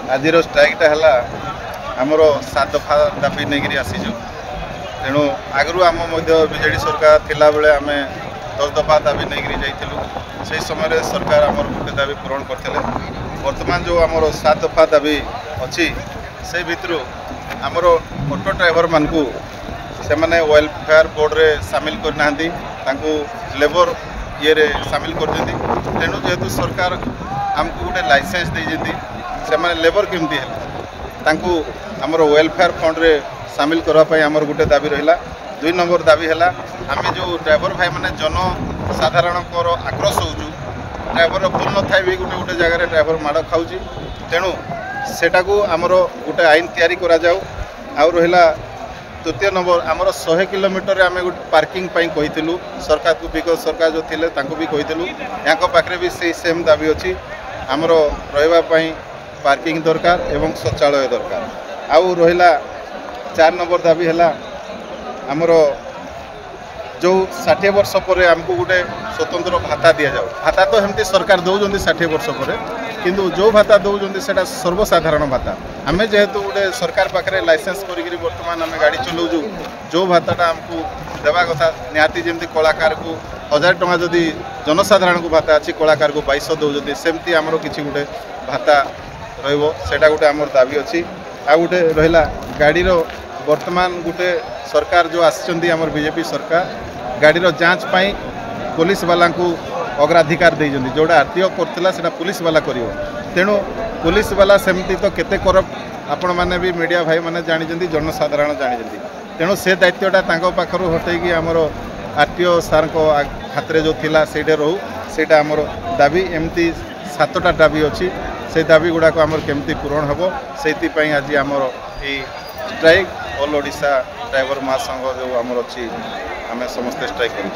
आज स्ट्राइकटा है आमर 7 दफा दाबी नहीं आसीचु तेणु आगु आम बीजेडी सरकार थिला बेले आम 10 दफा दाबी नहीं जाइलु से समय सरकार आमर गोटे दाबी पूरण करते वर्तमान जो आमर 7 दफा दाबी अच्छी से भितर आमर ऑटो ड्राइवर मानू से मैंने वेलफेयर बोर्ड रे सामिल करना लेबर ये रे सामिल कर तेणु जेहेतु सरकार आमको गोटे लाइसेंस देती से मैंने लेबर केमती है आमर वेलफेयर फंड रे सामिल करवाई आमर गोटे दाबी रहा 2 नंबर दाबी है आम जो ड्राइवर भाई मैंने जनसाधारण आक्रोश होचु ड्राइवर भूल न था भी गोटे गोटे जगह ड्राइवर माड़ खाऊँ तेणु सेटा को आमर गोटे आईन तैयारी करा जाऊ आउ रहा 3 नंबर आमर 100 किलोमीटर आम गोटे पार्किंग कही सरकार को बिकज सरकार जो थे भी कही यहाँ पाखे भी से सेम दाबी अच्छी आमर रही पार्किंग दरकार एवं शौचालय दरकार आउ रहा 4 नंबर दाबी है आमर जो 60 वर्ष पर आमको गोटे स्वतंत्र भाता दि जाऊ भाता तो हमती सरकार दौरान 60 वर्ष पर किंतु जो भाता दौरान से सर्वसाधारण भाता आम जेहेतु गोटे सरकार पाखे लाइसेंस करी बर्तमान आम गाड़ी चलाऊँ जो भाताटा आमको देवा कथा निहाती जमी कलाकार को 1000 टଙ୍କା जदि जनसाधारण को भाता अच्छी कलाकार को 2200 दौरान सेमती आमर किसी गोटे भाता रहा गोटे आमर दाबी अच्छी आ गोटे रहा गाड़ीर वर्तमान गोटे सरकार जो आमर बीजेपी सरकार गाड़ीर जांच पाई पुलिस वाला को अग्राधिकार देइजंदी जोड़ा आरटीओ करथिला सेटा पुलिस वाला करिवो तेणु पुलिस वाला सेमती तो केते करप्ट आपण माने भी मीडिया भाई माने जानिजंदी जनसाधारण जानिजंदी तेणु से दायित्वटा तांको पाखरु हटेकी आमर आरटीओ सार को हाथ जो थिला सेडे रहू सेटा आमर दाबी एमती 7टा दाबी अच्छी से दाबी गुड़ाक आमर केमती पूरण हेबो सेति आज आमर ये स्ट्राइक ऑल ओडिशा ड्राइवर महासंघ जो आमर अच्छी आम समस्ते स्ट्राइक करूँ।